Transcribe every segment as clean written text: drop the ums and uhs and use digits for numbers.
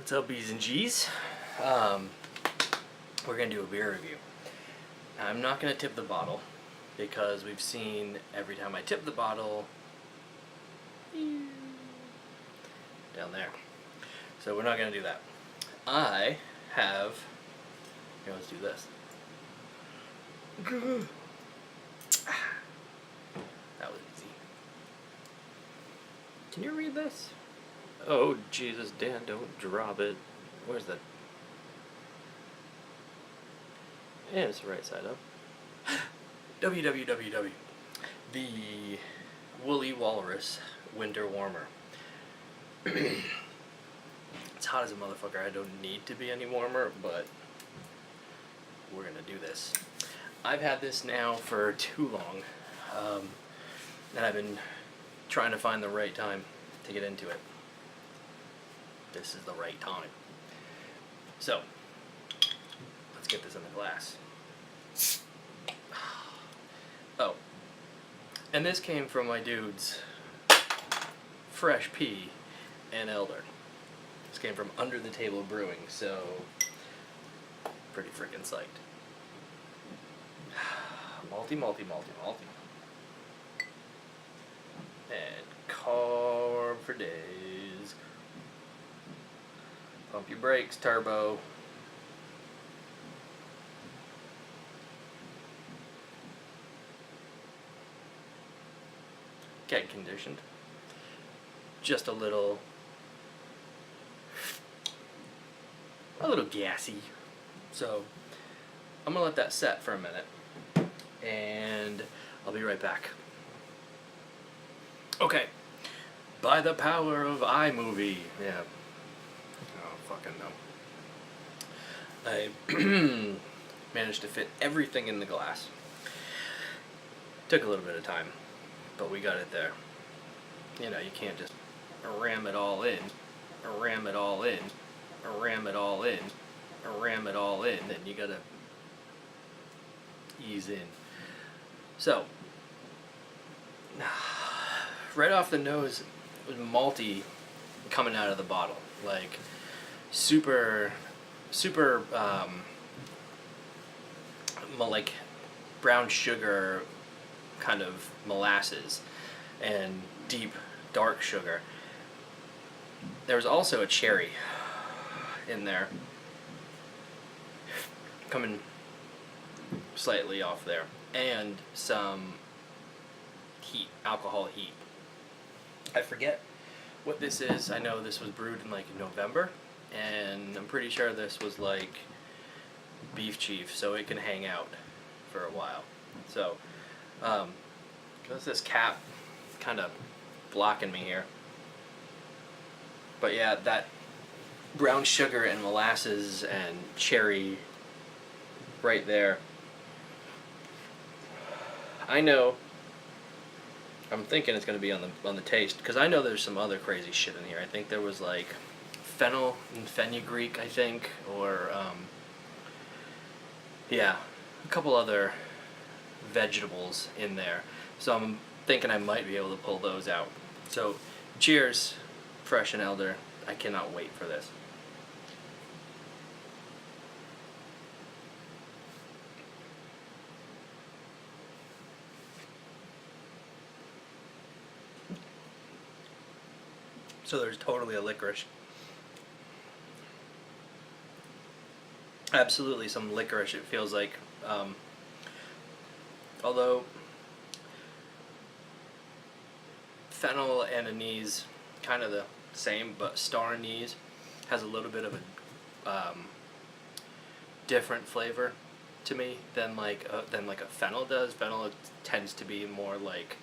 What's up, B's and G's? We're going to do a beer review. I'm not going to tip the bottle because we've seen every time I tip the bottle down there. So we're not going to do that. I have, here, let's do this. That was easy. Can you read this? Oh, Jesus, Dan, don't drop it. Where's that? Yeah, it's the right side up. www. The Woolly Walrus Winter Warmer. It's hot as a motherfucker. I don't need to be any warmer, but we're gonna do this. I've had this now for too long, and I've been trying to find the right time to get into it. This is the right time. So, let's get this in the glass. Oh, and this came from my dudes, Fresh Pea and Elder. This came from Under the Table Brewing, so pretty freaking psyched. Malty. And carb for days. Pump your brakes, turbo. Keg conditioned. Just a little gassy. So I'm gonna let that set for a minute and I'll be right back. Okay. By the power of iMovie. Yeah. Oh, fucking no. I managed to fit everything in the glass. Took a little bit of time, but we got it there. You know, you can't just ram it all in, ram it all in, ram it all in, ram it all in, then you gotta ease in. So, right off the nose, it was malty coming out of the bottle. Like, super, like brown sugar kind of molasses and deep dark sugar. There's also a cherry in there coming slightly off there, and some heat, alcohol heat. I forget what this is. I know this was brewed in like November, and I'm pretty sure this was like beef chief, so it can hang out for a while. So there's this cap kind of blocking me here. But yeah, that brown sugar and molasses and cherry right there. I know, I'm thinking it's going to be on the taste, because I know there's some other crazy shit in here. I think there was like fennel and fenugreek, I think, or yeah, a couple other vegetables in there. So I'm thinking I might be able to pull those out. So cheers, Fresh and Elder. I cannot wait for this. So there's totally a licorice. Absolutely some licorice, it feels like. Although fennel and anise kind of the same, but star anise has a little bit of a different flavor to me than like a fennel does. Fennel tends to be more like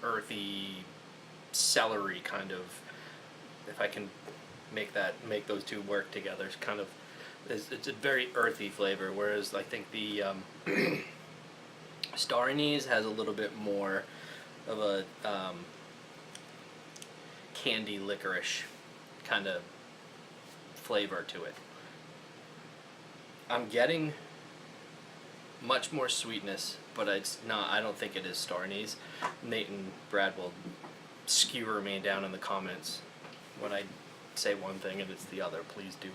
earthy celery kind of, if I can make those two work together. It's kind of, it's a very earthy flavor, whereas I think the star anise has a little bit more of a candy licorice kind of flavor to it. I'm getting much more sweetness, but it's not. I don't think it is star anise. Nate and Brad will skewer me down in the comments when I say one thing and it's the other, please do.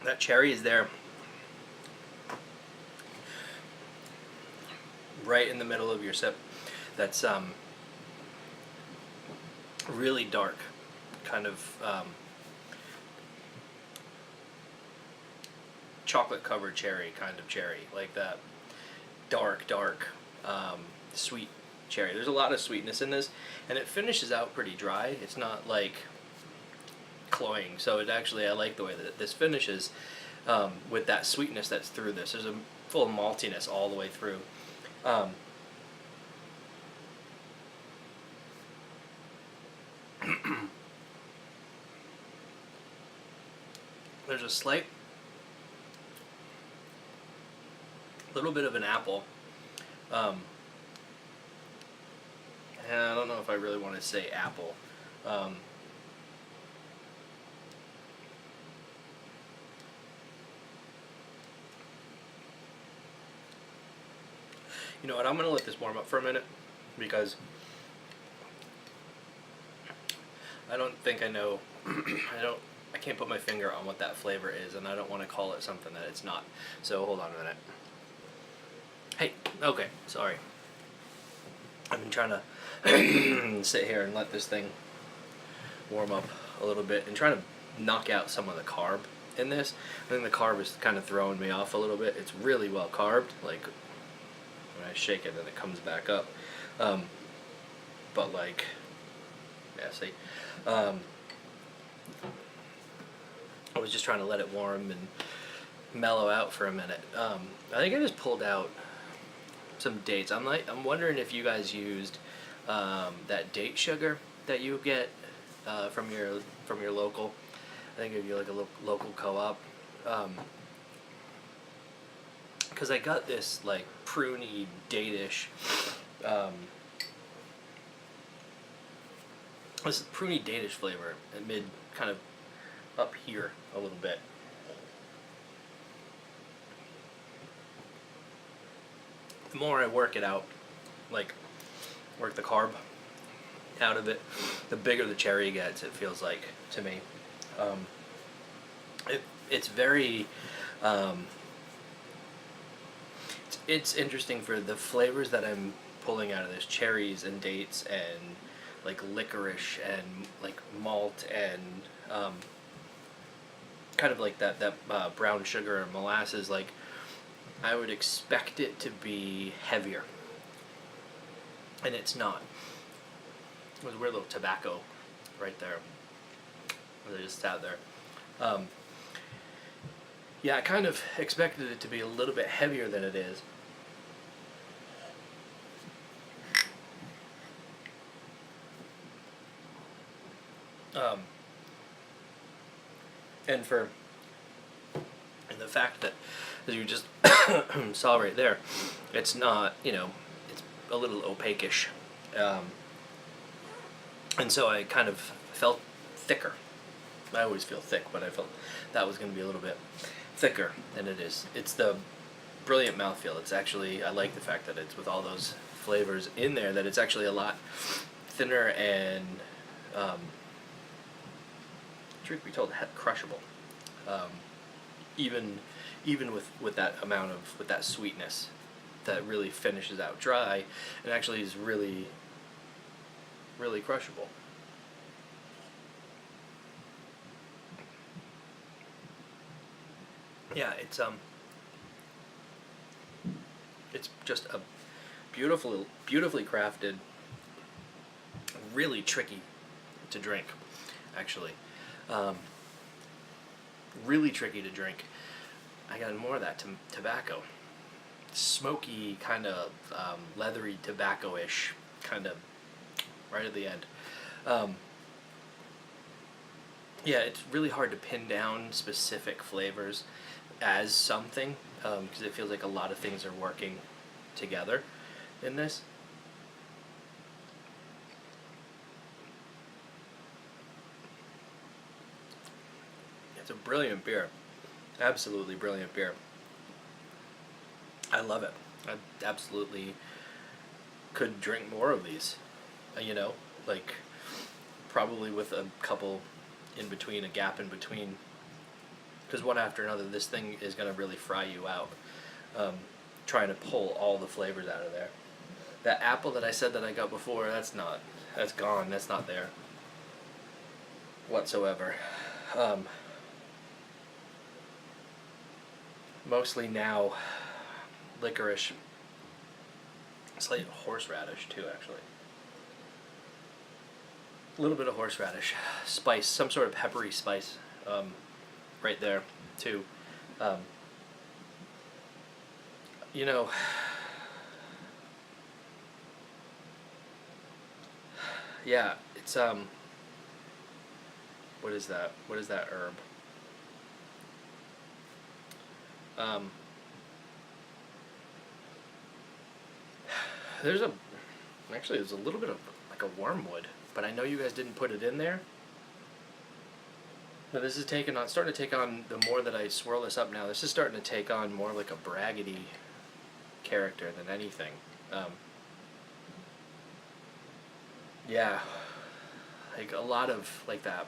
That cherry is there, right in the middle of your sip. That's really dark, kind of chocolate covered cherry kind of cherry, like that dark sweet cherry. There's a lot of sweetness in this, and it finishes out pretty dry. It's not like cloying, so it actually, I like the way that this finishes with that sweetness that's through this. There's a full maltiness all the way through. There's a slight little bit of an apple, and I don't know if I really want to say apple. You know what, I'm going to let this warm up for a minute, because I don't think I know, I can't put my finger on what that flavor is, and I don't want to call it something that it's not. So hold on a minute. Hey, okay, sorry. I've been trying to sit here and let this thing warm up a little bit and trying to knock out some of the carb in this. I think the carb is kind of throwing me off a little bit. It's really well carbed, like when I shake it and it comes back up. But like, yeah, see. I was just trying to let it warm and mellow out for a minute. I think I just pulled out some dates. I'm wondering if you guys used that date sugar that you get from your local. I think if you like a local co-op. Because I got this like pruny date-ish. This pruny date-ish flavor, mid kind of up here a little bit. The more I work it out, like work the carb out of it, the bigger the cherry gets, it feels like to me. It's very it's interesting for the flavors that I'm pulling out of this, cherries and dates and like licorice and like malt and kind of like that brown sugar and molasses. Like, I would expect it to be heavier, and it's not. There's a weird little tobacco right there. They just sat there. Yeah, I kind of expected it to be a little bit heavier than it is. And the fact that, as you just saw right there, it's not, it's a little opaque-ish. And so I kind of felt thicker. I always feel thick, but I felt that was going to be a little bit thicker than it is. It's the brilliant mouthfeel. It's actually, I like the fact that it's with all those flavors in there, that it's actually a lot thinner and, truth be told, crushable. Even with that amount of, with that sweetness that really finishes out dry, and actually is really, really crushable. Yeah, it's just a beautifully crafted, really tricky to drink, actually. Really tricky to drink. I got more of that tobacco. Smoky, kind of leathery tobacco-ish, kind of right at the end. Yeah, it's really hard to pin down specific flavors as something, because it feels like a lot of things are working together in this. It's a brilliant beer. Absolutely brilliant beer. I love it. I absolutely could drink more of these, you know, like probably with a couple in between, a gap in between, because one after another, this thing is going to really fry you out, trying to pull all the flavors out of there. That apple that I said that I got before, that's gone, that's not there whatsoever. Mostly now licorice, slight horseradish too, actually. A little bit of horseradish, spice, some sort of peppery spice, right there too. You know, yeah, it's what is that? What is that herb? There's a there's a little bit of like a wormwood, but I know you guys didn't put it in there. But this is starting to take on, the more that I swirl this up now, this is starting to take on more like a braggoty character than anything. Yeah, like a lot of like that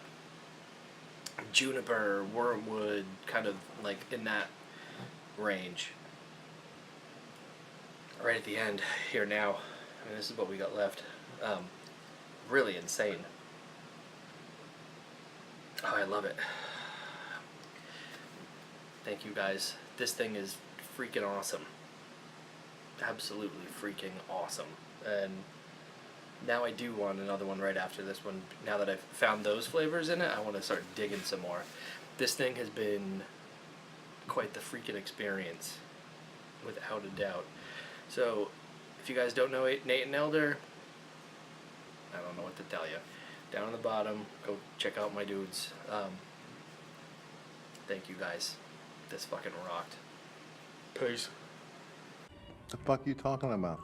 juniper, wormwood, kind of like in that range. Right at the end here now, I mean, this is what we got left. Really insane. Oh, I love it. Thank you guys. This thing is freaking awesome. Absolutely freaking awesome. And now I do want another one right after this one. Now that I've found those flavors in it, I want to start digging some more. This thing has been quite the freaking experience, without a doubt. So, if you guys don't know Nate and Elder, I don't know what to tell you. Down on the bottom, go check out my dudes. Thank you guys. This fucking rocked. Peace. The fuck you talking about?